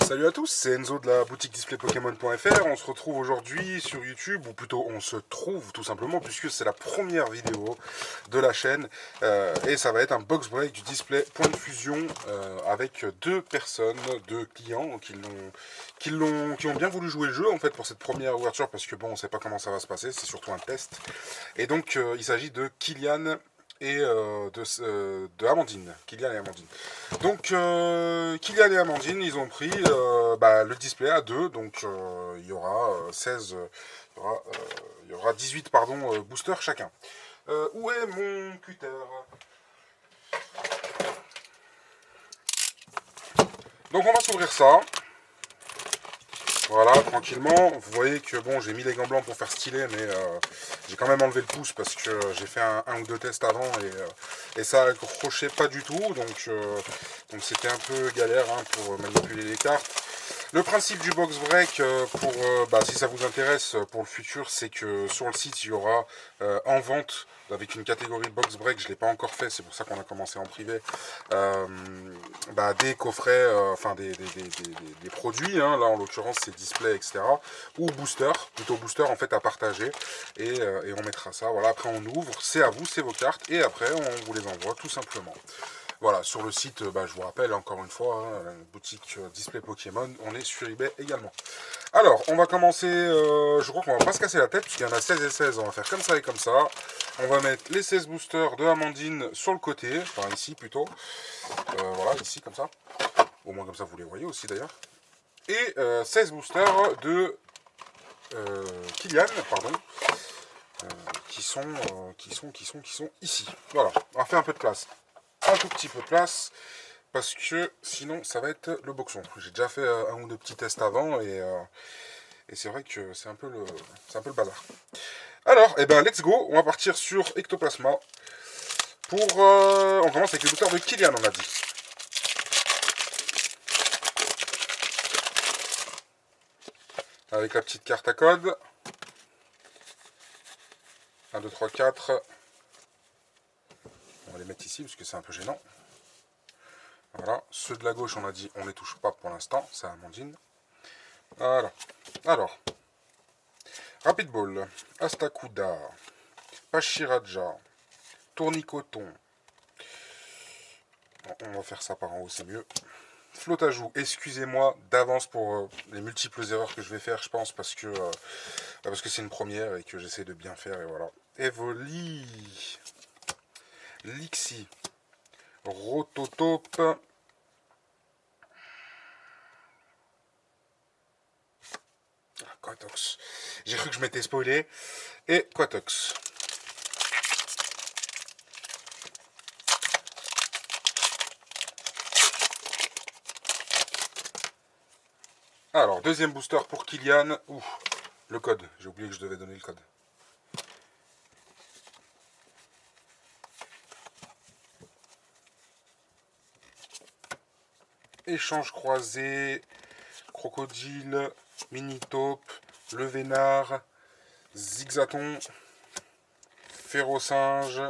Salut à tous, c'est Enzo de la boutique displaypokémon.fr. On se retrouve aujourd'hui sur YouTube, ou plutôt on se trouve tout simplement, puisque c'est la première vidéo de la chaîne. Et ça va être un box break du display Point de Fusion avec deux personnes, deux clients qui ont bien voulu jouer le jeu en fait pour cette première ouverture, parce que bon, on sait pas comment ça va se passer, c'est surtout un test. Et donc il s'agit de Kylian et de Amandine. Kylian et Amandine. Donc Kylian et Amandine, ils ont pris le display à deux, donc il y aura 16, il y aura 18 pardon, boosters chacun. Où est mon cutter? Donc on va s'ouvrir ça. Voilà, tranquillement. Vous voyez que bon, j'ai mis les gants blancs pour faire stylé, mais j'ai quand même enlevé le pouce parce que j'ai fait un ou deux tests avant et ça accrochait pas du tout. Donc c'était un peu galère pour manipuler les cartes. Le principe du box break, si ça vous intéresse pour le futur, c'est que sur le site, il y aura en vente, avec une catégorie box break, je ne l'ai pas encore fait, c'est pour ça qu'on a commencé en privé, des coffrets, des produits, hein, là en l'occurrence c'est display, etc. Ou booster, plutôt booster en fait à partager, et on mettra ça, voilà, après on ouvre, c'est à vous, c'est vos cartes, et après on vous les envoie tout simplement. Voilà, sur le site, je vous rappelle encore une fois, la boutique Display Pokémon, on est sur eBay également. Alors, on va commencer, je crois qu'on va pas se casser la tête, puisqu'il y en a 16 et 16, on va faire comme ça et comme ça. On va mettre les 16 boosters de Amandine sur le côté, enfin ici plutôt. Voilà, ici comme ça. Au moins comme ça vous les voyez aussi d'ailleurs. Et 16 boosters de Kylian, pardon, qui sont ici. Voilà, on va faire un peu de place. Un tout petit peu de place, parce que sinon ça va être le boxon. J'ai déjà fait un ou deux petits tests avant et c'est vrai que c'est un peu le bazar. Alors, let's go, on va partir sur Ectoplasma. On commence avec les boosters de Kylian, on a dit. Avec la petite carte à code. 1, 2, 3, 4. On va les mettre ici parce que c'est un peu gênant. Voilà, ceux de la gauche, on a dit, on les touche pas pour l'instant, c'est Amandine. Voilà. Alors, Rapid Ball, Astakuda, Pachiraja, Tournicoton. Bon, on va faire ça par en haut, c'est mieux. Flotte à joue, excusez-moi d'avance pour les multiples erreurs que je vais faire, je pense, parce que c'est une première et que j'essaie de bien faire, et voilà. Evoli, Lixi, Rototope, Quatox. J'ai cru que je m'étais spoilé. Et Quatox. Alors, deuxième booster pour Kylian. Ouh, le code. J'ai oublié que je devais donner le code. Échange croisé. Crocodile. Mini-taupe. Le Vénard. Zigzaton. Férocinge.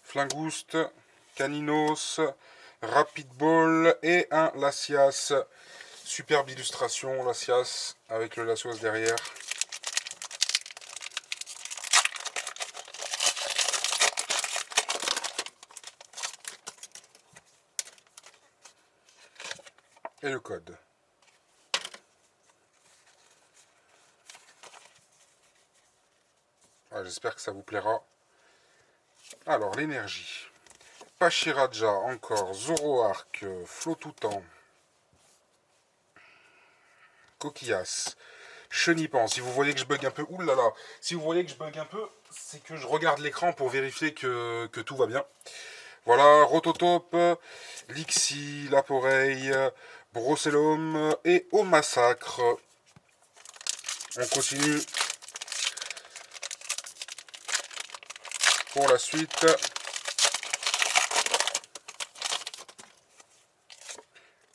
Flingouste. Caninos. Rapid Ball. Et un Latias. Superbe illustration, Latias, avec le Latios derrière. Et le code. J'espère que ça vous plaira. Alors, l'énergie. Pachiraja, encore. Zoroark, Flotoutan. Coquillas. Chenipan. Si vous voyez que je bug un peu, oulala, si vous voyez que je bug un peu, c'est que je regarde l'écran pour vérifier que tout va bien. Voilà, Rototope, Lixi, Laporeille, Brocellum et au massacre. On continue pour la suite.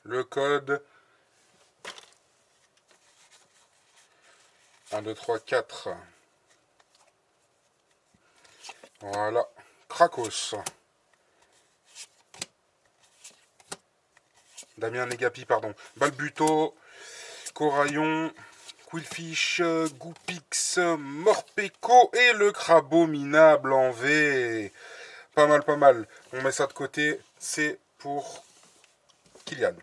Le code 1, 2, 3, 4. Voilà. Krakos. Damien Negapi, pardon. Balbuto, Coraillon, Quillfish, Goupix, Morpeko et le Crabominable en V. Pas mal, pas mal. On met ça de côté. C'est pour Kylian.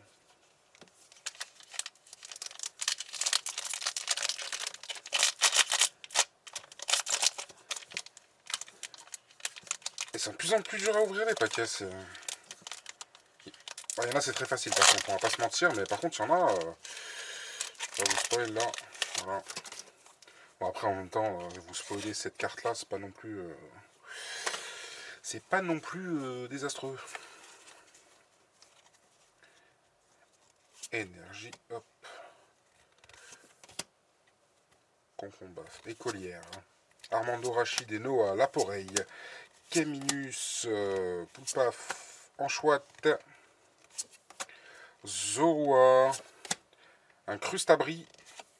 Et c'est de plus en plus dur à ouvrir les paquets. Il y en a, c'est très facile par contre. On va pas se mentir. Mais par contre, il y en a... je vais vous spoiler là. Voilà. Bon, après, en même temps, vous spoiler cette carte-là, c'est pas non plus... c'est pas non plus désastreux. Énergie, hop. Concombre, écolière. Armando Rachid et Noah Laporeille. Keminus, Poupaf, Anchouette. Zorua. Un Crustabri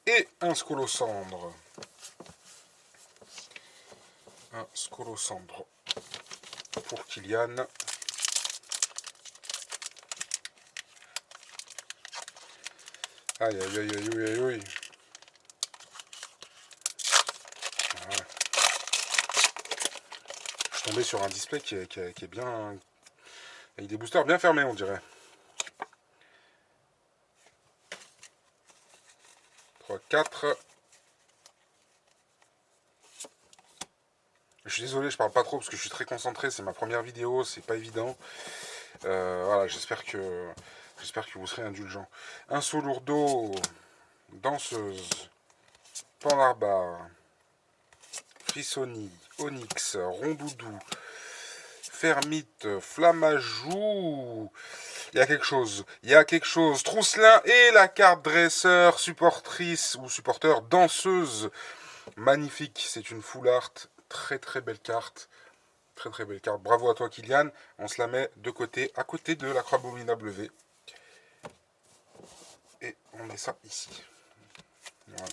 et un Scolosandre. Un Scolosandre pour Kylian. Aïe aïe aïe aïe aïe aïe. Voilà. Je suis tombé sur un display qui est bien... avec des boosters bien fermés, on dirait. 3, 4. Je suis désolé, je parle pas trop parce que je suis très concentré. C'est ma première vidéo, c'est pas évident. Voilà, j'espère que vous serez indulgents. Un Solourdo, Danseuse, Pandarbar, Frissoni, Onyx, Rondoudou, Fermite, Flamajou. Il y a quelque chose. Trousselin et la carte dresseur, supportrice ou supporteur, danseuse. Magnifique, c'est une full art. Très très belle carte. Très très belle carte. Bravo à toi Kylian. On se la met de côté, à côté de la Crabominable V. Et on met ça ici. Voilà.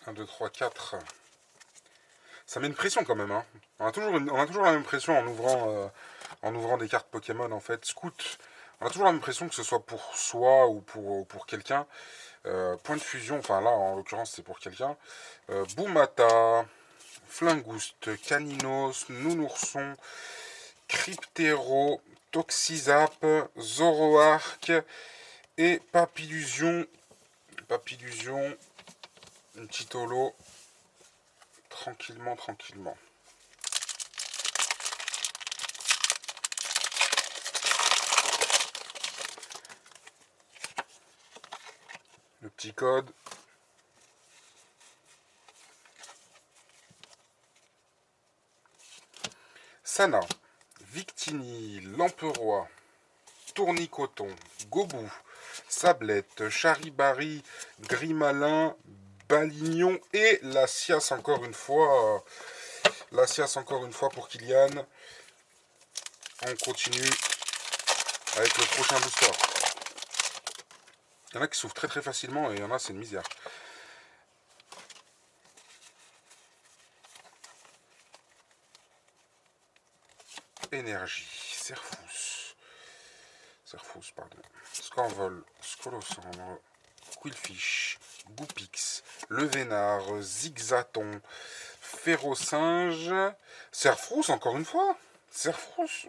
Un, 2, 3, 4. Ça met une pression quand même. Hein. On a toujours la même pression en ouvrant des cartes Pokémon en fait. Scout, on a toujours la même pression que ce soit pour soi ou pour quelqu'un. Point de fusion, enfin là en l'occurrence c'est pour quelqu'un. Boumata, Flingouste, Caninos, Nounourson, Cryptero, Toxizap, Zoroark et Papillusion. Papillusion, une petite holo. Tranquillement, tranquillement. Le petit code. Sana, Victini, Lamperoy, Tournicoton, Gobou, Sablette, Charibari, Grimalin, Balignon et la Sias encore une fois. La Sias encore une fois pour Kylian. On continue avec le prochain booster. Il y en a qui s'ouvrent très très facilement et il y en a c'est une misère. Énergie, Serfous, pardon. Scorvol, Scolosandre, Quillfish, Goupix, Le Vénard, Zigzaton, Ferrosinge, Serfous encore une fois. Serfous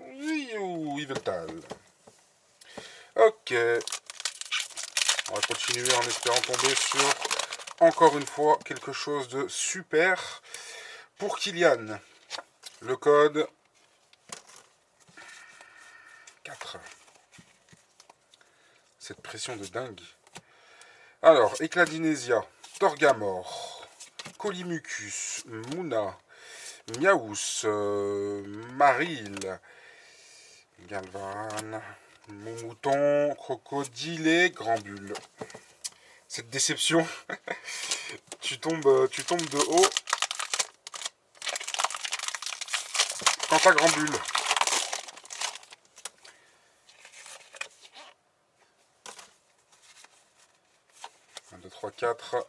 ou Yveltal. Ok. On va continuer en espérant tomber sur encore une fois quelque chose de super pour Kylian. Le code 4. Cette pression de dingue. Alors, Écladinesia, Torgamor, Colimucus, Mouna, Miaous, Maril, Galvan, Moumouton, Crocodile, Grandbulle. Cette déception, tu tombes de haut quand t'as Grandbulle. 3, 4.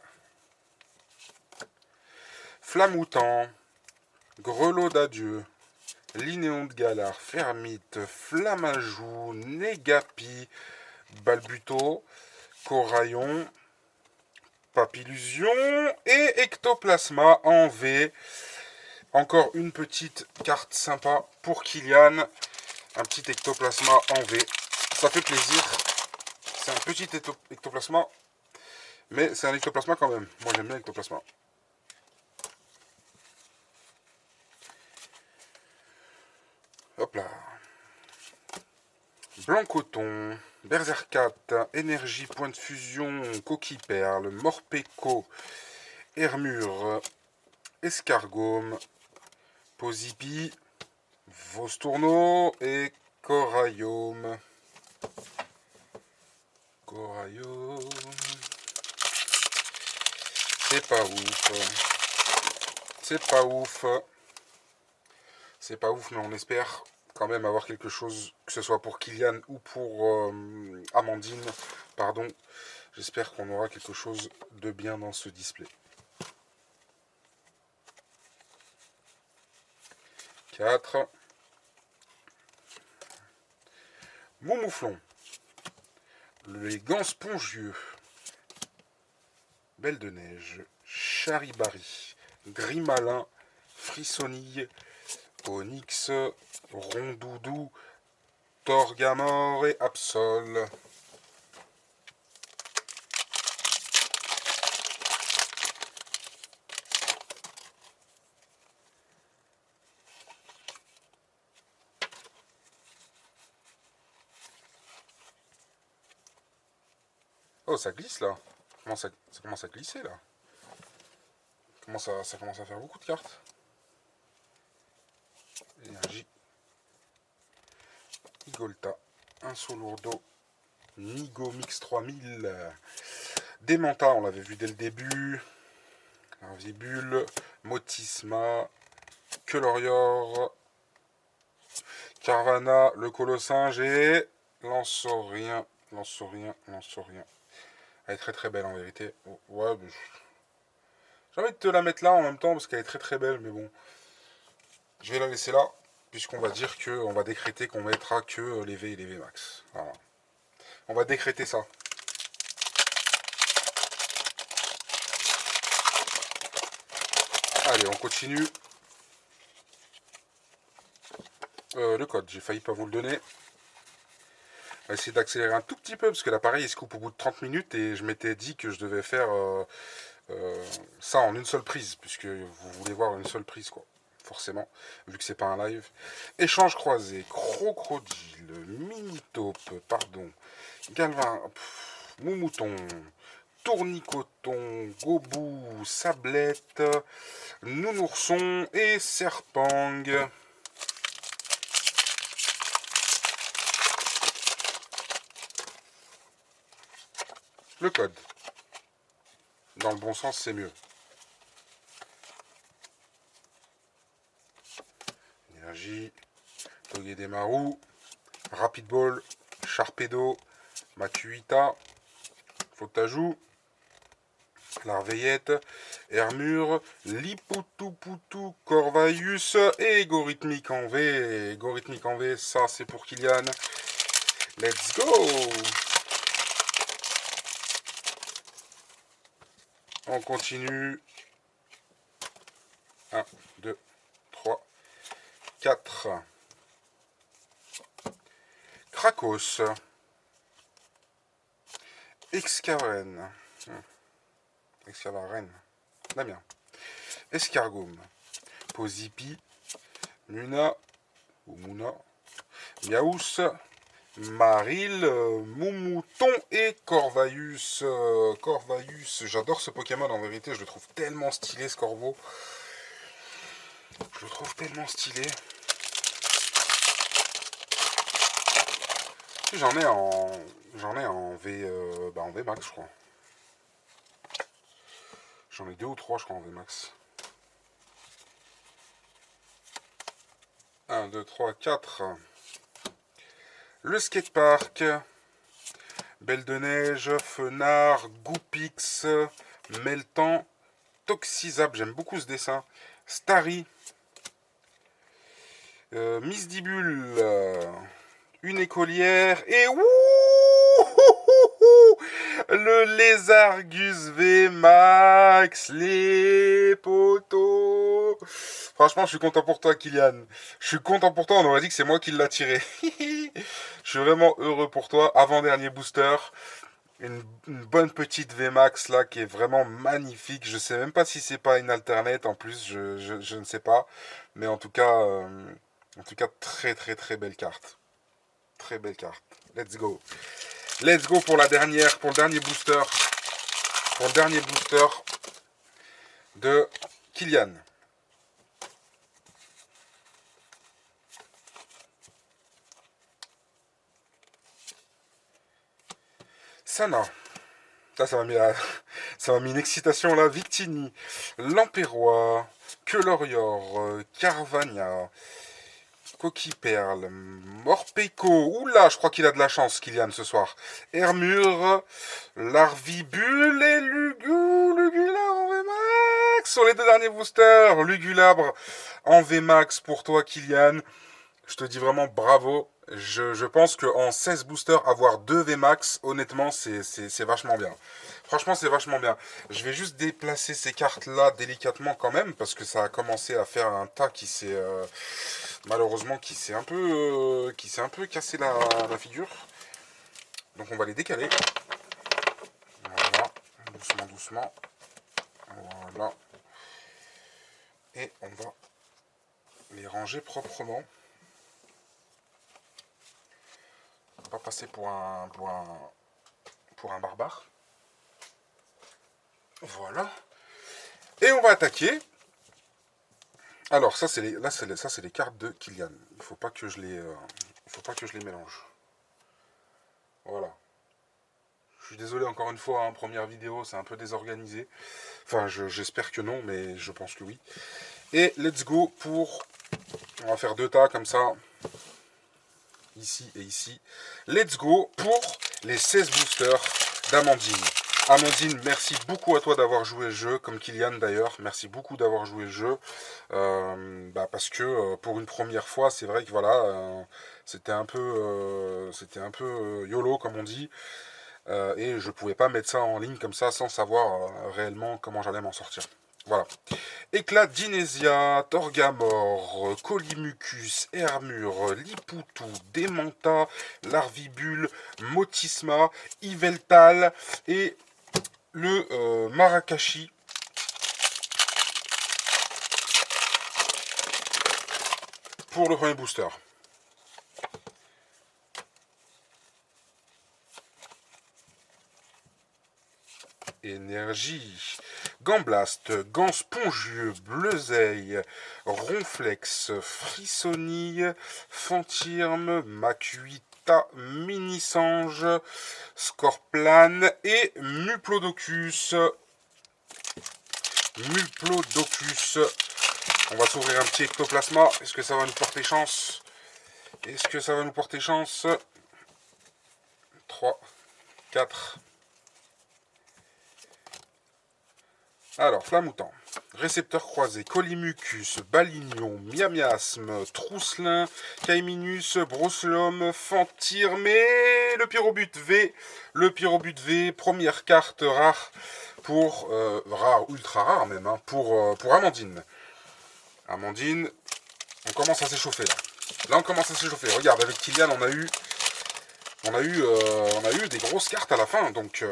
Flamoutant, Grelot d'adieu, Linéon de Galard, Fermite, Flamajou, Négapi, Balbuto, Coraillon, Papillusion et Ectoplasma en V. Encore une petite carte sympa pour Kylian. Un petit Ectoplasma en V. Ça fait plaisir. C'est un petit Ectoplasma, mais c'est un Ectoplasma quand même. Moi j'aime bien l'Ectoplasma. Hop là. Blanc coton, Berserkat, Énergie, Point de Fusion, Coquille Perle, Morpeko, Hermure, Escargome, Posipi, Vostourneau et Coraillum. Coraillum. C'est pas ouf. C'est pas ouf. C'est pas ouf, mais on espère quand même avoir quelque chose, que ce soit pour Kylian ou pour Amandine, pardon. J'espère qu'on aura quelque chose de bien dans ce display. 4. Moumouflon. Les gants spongieux. Belle de neige. Charibari. Grimalin. Frissonille. Onyx. Rondoudou. Torgamore et Absol. Oh, ça glisse là. Ça commence à glisser là. Ça commence à faire beaucoup de cartes. Énergie. Igolta. Un Solourdo. Nigo Mix 3000. Démenta, on l'avait vu dès le début. Invibule. Motisma. Quelorior. Carvana. Le Colossinge et Lansorien. Lansorien. Elle est très très belle en vérité. Oh, ouais, j'ai envie de te la mettre là en même temps parce qu'elle est très très belle, mais bon. Je vais la laisser là, puisqu'on va dire que on va décréter qu'on mettra que les V et les V max. Voilà. On va décréter ça. Allez, on continue. Le code, j'ai failli pas vous le donner. On va essayer d'accélérer un tout petit peu, parce que l'appareil il se coupe au bout de 30 minutes, et je m'étais dit que je devais faire ça en une seule prise, puisque vous voulez voir une seule prise, quoi. Forcément, vu que c'est pas un live. Échange croisé, Crocodile, Mini-Taupe, pardon, Galvin, Moumouton, Tournicoton, Gobou, Sablette, Nounourson et Serpang. Le code. Dans le bon sens, c'est mieux. Énergie, Togedemaru, Rapid Ball, Sharpedo, Makuita, Fotajou, Larveillette, Hermure, Lipoutouputou, Corvaius et Gorithmique en V. Gorithmique en V, ça c'est pour Kylian. Let's go! On continue. 1, 2, 3, 4. Krakos. Excavaren. Excavaren. Damien. Escargome. Posipi. Muna. Ou Muna. Miaous. Maril, Moumouton et Corvaius. Corvaius, j'adore ce Pokémon en vérité, je le trouve tellement stylé ce corbeau. Je le trouve tellement stylé. J'en ai en V, en V max je crois. J'en ai 2 ou 3 je crois en V max. 1, 2, 3, 4. Le skatepark. Belle de Neige, Fenard, Goupix, Meltan, Toxizap, j'aime beaucoup ce dessin. Starry, Misdibule, une écolière et le Lézargus VMAX, les poteaux. Franchement, je suis content pour toi, Kylian. Je suis content pour toi, on aurait dit que c'est moi qui l'a tiré. Je suis vraiment heureux pour toi. Avant-dernier booster. Une bonne petite VMAX là qui est vraiment magnifique. Je sais même pas si c'est pas une alternate en plus, je ne sais pas. Mais en tout cas, très très très belle carte. Très belle carte. Let's go. Let's go pour la dernière, pour le dernier booster. Pour le dernier booster de Kylian. Sana. Ça m'a mis, ça m'a mis une excitation là. Victini, Lampérois, Quelorior, Carvania, Coquille Perle, Morpeko. Oula, je crois qu'il a de la chance, Kylian, ce soir. Hermure, Larvibule et Lugulabre en VMAX. Sur les deux derniers boosters, Lugulabre en VMAX pour toi, Kylian. Je te dis vraiment bravo. Je pense qu'en 16 boosters, avoir 2 VMAX, honnêtement, c'est vachement bien. Franchement, c'est vachement bien. Je vais juste déplacer ces cartes-là délicatement quand même, parce que ça a commencé à faire un tas qui s'est... malheureusement, qui s'est un peu cassé la figure. Donc on va les décaler. Voilà. Doucement, doucement. Voilà. Et on va les ranger proprement. Pas passer pour un barbare. Voilà. Et on va attaquer. Alors ça c'est les cartes de Kylian. Il faut pas que je les mélange. Voilà. Je suis désolé encore une fois, hein, première vidéo, c'est un peu désorganisé. Enfin, j'espère que non, mais je pense que oui. Et let's go pour... On va faire 2 tas comme ça. Ici et ici. Let's go pour les 16 boosters d'Amandine. Amandine, merci beaucoup à toi d'avoir joué le jeu, comme Kylian d'ailleurs. Merci beaucoup d'avoir joué le jeu. Parce que pour une première fois, c'est vrai que voilà, c'était un peu YOLO comme on dit. Et je pouvais pas mettre ça en ligne comme ça sans savoir réellement comment j'allais m'en sortir. Voilà. Éclat d'Inésia, Torgamore, Colimucus, Hermure, Liputu, Demanta, Larvibule, Motisma, Yveltal et le Marakashi. Pour le premier booster. Énergie. Gamblast, Gant Spongieux, Bleuzeil, Ronflex, Frissonille, Fantirme, Macuita, Mini-Sange, Scorplane et Muplodocus. Muplodocus. On va s'ouvrir un petit ectoplasma. Est-ce que ça va nous porter chance? Est-ce que ça va nous porter chance? 3, 4... Alors, Flamoutant, Récepteur croisé, Colimucus, Balignon, Miamiasme, Trousselin, Caiminus, Brosselum, Fantirme et le Pyrobut V. Le Pyrobut V, première carte rare pour... rare, ultra rare même, hein, pour Amandine. Amandine, on commence à s'échauffer là. Là, on commence à s'échauffer. Regarde, avec Kylian, on a eu des grosses cartes à la fin, donc...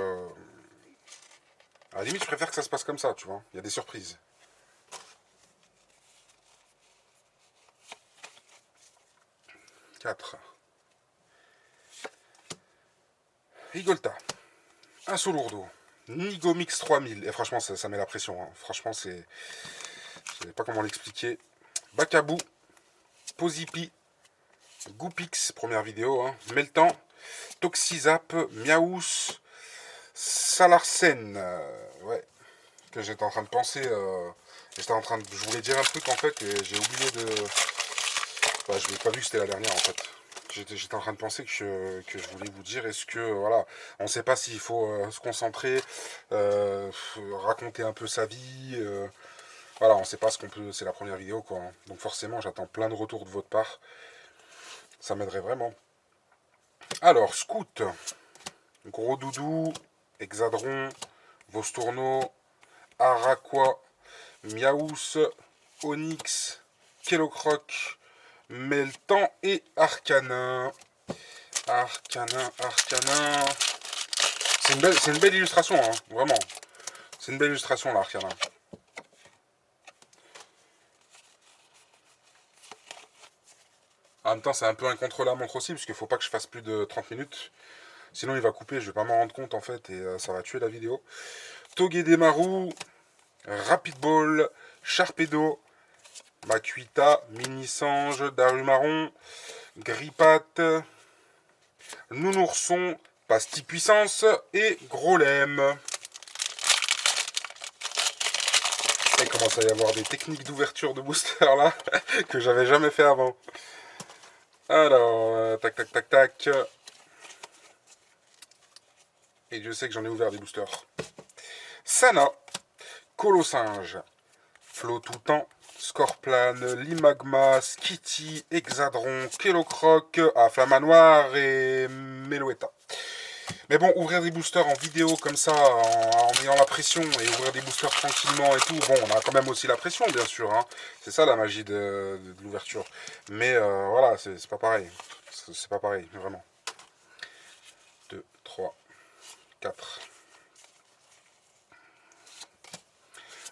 à la limite, je préfère que ça se passe comme ça, tu vois. Il y a des surprises. Quatre. Rigolta. Un Solourdo. Nigomix 3000. Et franchement, ça met la pression. Hein. Franchement, c'est... Je ne sais pas comment l'expliquer. Bacabou. Posipi. Goupix. Première vidéo. Hein. Meltan. Toxizap. Miaous. Salarsen. Ouais. Que j'étais en train de penser... je voulais dire un truc en fait et j'ai oublié de... Bah, je n'ai pas vu que c'était la dernière en fait. j'étais en train de penser que je voulais vous dire, est-ce que, voilà, on ne sait pas s'il faut se concentrer, euh, raconter un peu sa vie, voilà, on ne sait pas ce qu'on peut, c'est la première vidéo, quoi, hein. Donc forcément, j'attends plein de retours de votre part, ça m'aiderait vraiment. Alors, Scout, Gros Doudou, Hexadron, Vostourno, Araqua, Miaous, Onyx, Kellocroc, Meltan et Arcanin. Arcanin. C'est une belle illustration, hein, vraiment. C'est une belle illustration, là, Arcanin. En même temps, c'est un peu un contre-la-montre aussi, parce qu'il faut pas que je fasse plus de 30 minutes. Sinon, il va couper, je vais pas m'en rendre compte, en fait, et ça va tuer la vidéo. Togedemaru, Rapid Ball, Sharpedo, Makuita, Mini Sange, Darumaron, Grippat, Nounourson, Pastille Puissance et Grolem. Il commence à y avoir des techniques d'ouverture de booster là que j'avais jamais fait avant. Alors, tac tac tac tac. Et je sais que j'en ai ouvert des boosters. Sana, Colosinge, Flo Toutan, Scorplane, Limagma, Skitty, Hexadron, Kellocroc, Flamanoir et Meloetta. Mais bon, ouvrir des boosters en vidéo comme ça, en ayant la pression, et ouvrir des boosters tranquillement et tout, bon, on a quand même aussi la pression, bien sûr, hein. C'est ça la magie de l'ouverture. Mais voilà, c'est pas pareil. C'est pas pareil, vraiment. 2, 3, 4.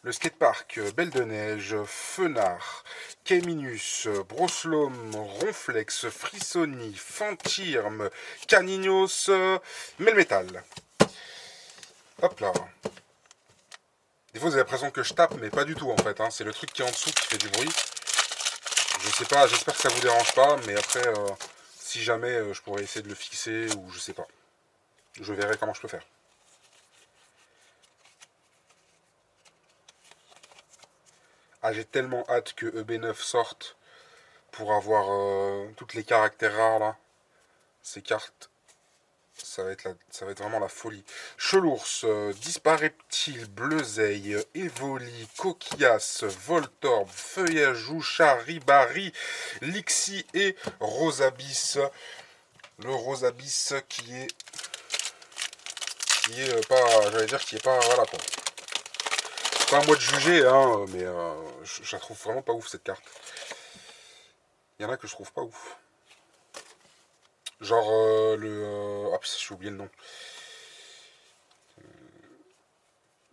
Le skatepark, Belle de Neige, Fenard, Keminus, Broslom, Ronflex, Frissoni, Fantirme, Canignos, Melmetal. Hop là. Des fois vous avez l'impression que je tape, mais pas du tout en fait, hein. C'est le truc qui est en dessous qui fait du bruit. Je sais pas, j'espère que ça vous dérange pas, mais après, si jamais je pourrais essayer de le fixer, ou je sais pas. Je verrai comment je peux faire. Ah, j'ai tellement hâte que EB9 sorte pour avoir toutes les caractères rares là. Ces cartes, ça va être vraiment la folie. Chelours, Dispareptile, Bleuzeille, Evoli, Coquillas, Voltorb, Feuillage, Charibari, Lixi et Rosabis. Le Rosabis qui est pas, j'allais dire, qui est pas, voilà quoi. C'est pas à moi de juger, hein, mais je la trouve vraiment pas ouf cette carte. Il y en a que je trouve pas ouf. Genre ah, j'ai oublié le nom.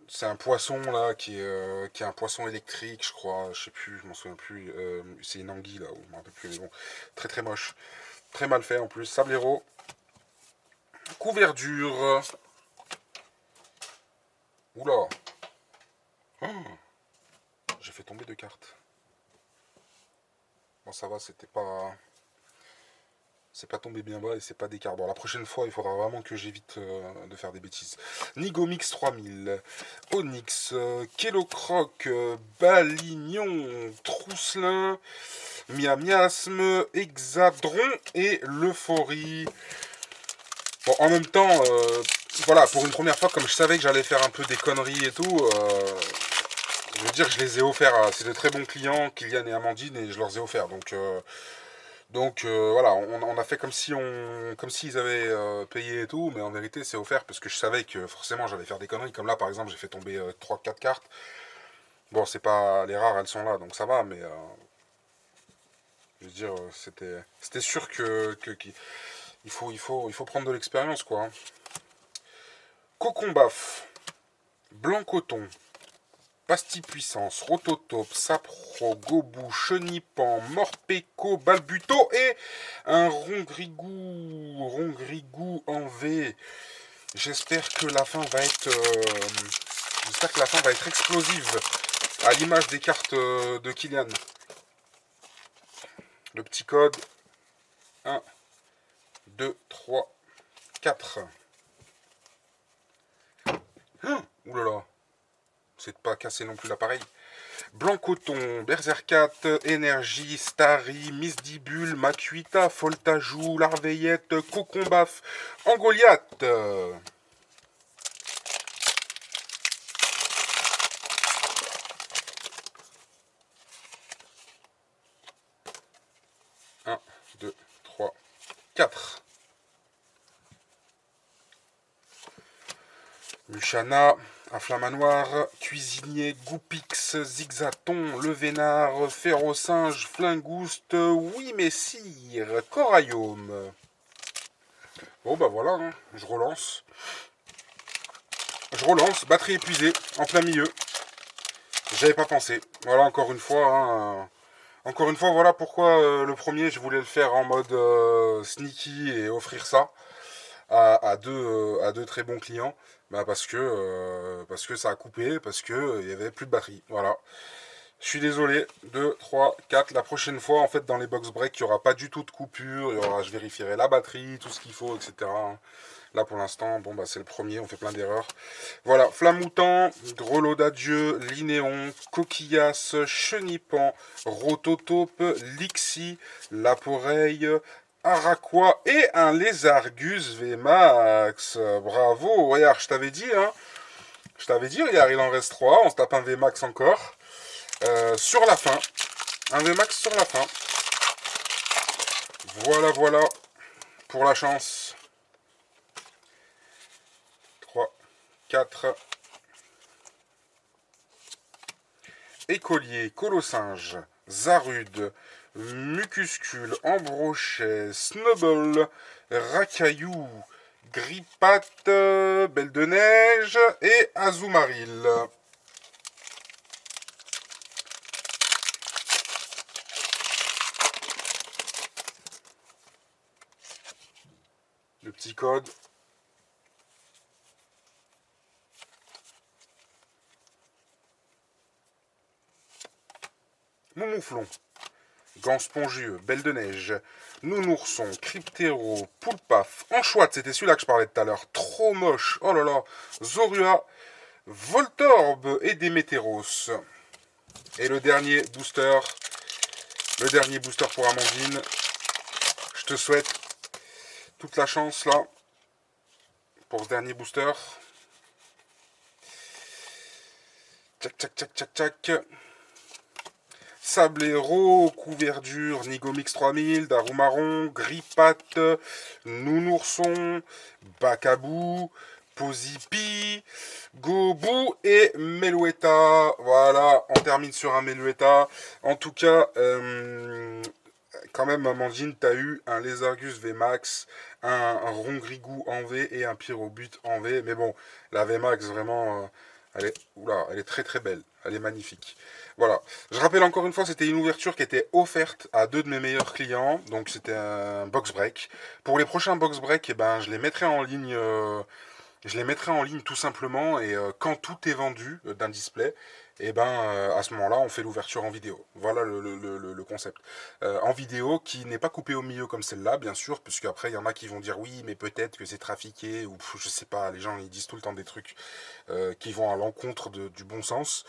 C'est un poisson là qui est un poisson électrique, je crois. Je sais plus, je m'en souviens plus. C'est une anguille là, je m'en rappelle plus. Mais bon, très très moche. Très mal fait en plus. Sablero. Couverture. Oula. Oh, j'ai fait tomber 2 cartes. Bon, ça va, c'était pas. C'est pas tombé bien bas et c'est pas des cartes. Bon, la prochaine fois, il faudra vraiment que j'évite de faire des bêtises. Nigomix 3000, Onyx, Kellocroc, Balignon, Trousselin, Miasme, Hexadron et l'Euphorie. Bon, en même temps, voilà, pour une première fois, comme je savais que j'allais faire un peu des conneries et tout, je veux dire, je les ai offerts. C'est de très bons clients, Kylian et Amandine, et je leur ai offert. Donc voilà, on a fait comme si comme s'ils avaient payé et tout, mais en vérité c'est offert parce que je savais que forcément j'allais faire des conneries. Comme là par exemple j'ai fait tomber 3-4 cartes. Bon c'est pas. Les rares elles sont là donc ça va, mais je veux dire c'était sûr il faut prendre de l'expérience quoi, hein. Cocon Baf, Blanc Coton, Pastille Puissance, Rototope, Sapro, Gobou, Chenipan, Morpeko, Balbuto et un Rongrigou en V. J'espère que la fin va être explosive à l'image des cartes de Kylian. Le petit code 1, 2, 3, 4. Oulala. c'est de pas casser non plus l'appareil. Blanc Coton, Berserkat, Énergie, Starry, Misdibule, Macuita, Foltajou, Larveillette, Cocombaf, Angoliath. 1, 2, 3, 4. Mushana, Inflammanoir, Cuisinier, Goupix, Zigzaton, Le Vénard, Férocinge, Flingouste, Oui Messire, Coraillaume. Bon bah voilà, hein, je relance. Batterie épuisée, en plein milieu. J'avais pas pensé. Voilà, encore une fois, hein, encore une fois, voilà pourquoi le premier, je voulais le faire en mode sneaky et offrir ça à deux très bons clients. Bah parce que ça a coupé, parce que il y avait plus de batterie. Voilà. Je suis désolé. 2, 3, 4. La prochaine fois, en fait, dans les box break, il n'y aura pas du tout de coupure. Je vérifierai la batterie, tout ce qu'il faut, etc. Là, pour l'instant, bon, bah, c'est le premier. On fait plein d'erreurs. Voilà. Flamoutant, Grelot d'adieu, Linéon, Coquillasse, Chenipan, Rototope, Lixi, Laporeille, Araquois et un Lézargus VMAX. Bravo. Regarde, je t'avais dit, hein. Je t'avais dit, regarde, il en reste 3. On se tape un VMAX encore. Sur la fin. Un VMAX sur la fin. Voilà, voilà. Pour la chance. 3, 4. Écolier, Colossinge, Zarude, Mucuscule, Ambrochet, Snubble, Racaillou, Grippat, Belle de Neige et Azoumaril. Le petit code. Mouflon, Gant spongieux, Belle de Neige, Nounourson, Cryptéro, Poulpaf, Anchoite, c'était celui-là que je parlais tout à l'heure, trop moche, oh là là, Zorua, Voltorbe et Démétéros. Et le dernier booster pour Amandine. Je te souhaite toute la chance là, pour ce dernier booster. Tchac, tchac, tchac, tchac, tchac. Sablero, Couverture, Nigomix 3000, Darumaron, Grippat, Nounourson, Bacabou, Posipi, Gobou et Melouetta. Voilà, on termine sur un Melouetta. En tout cas, quand même, Amandine, t'as eu un Lézargus VMAX, un Rongrigou en V et un Pyrobut en V. Mais bon, la VMAX, vraiment, elle est très très belle. Elle est magnifique. Voilà. Je rappelle encore une fois, c'était une ouverture qui était offerte à 2 de mes meilleurs clients. Donc c'était un box break. Pour les prochains box break, eh ben, je les mettrai en ligne. Je les mettrai en ligne tout simplement. Et quand tout est vendu d'un display, et ben à ce moment-là, on fait l'ouverture en vidéo. Voilà le concept. En vidéo qui n'est pas coupé au milieu comme celle-là, bien sûr, puisque après il y en a qui vont dire oui, mais peut-être que c'est trafiqué ou je sais pas. Les gens ils disent tout le temps des trucs qui vont à l'encontre du bon sens.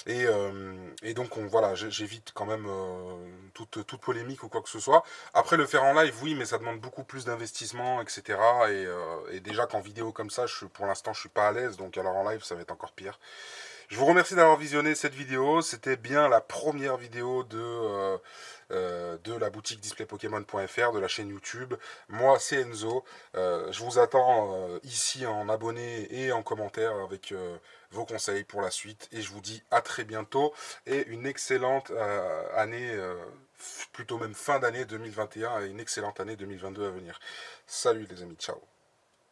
Et donc voilà, j'évite quand même toute polémique ou quoi que ce soit. Après le faire en live, oui, mais ça demande beaucoup plus d'investissement, etc. Et déjà qu'en vidéo comme ça, pour l'instant, je suis pas à l'aise, donc alors en live, ça va être encore pire. Je vous remercie d'avoir visionné cette vidéo. C'était bien la première vidéo de la boutique displaypokémon.fr, de la chaîne YouTube. Moi, c'est Enzo. Je vous attends ici en abonné et en commentaire avec vos conseils pour la suite. Et je vous dis à très bientôt et une excellente année, plutôt même fin d'année 2021 et une excellente année 2022 à venir. Salut les amis, ciao.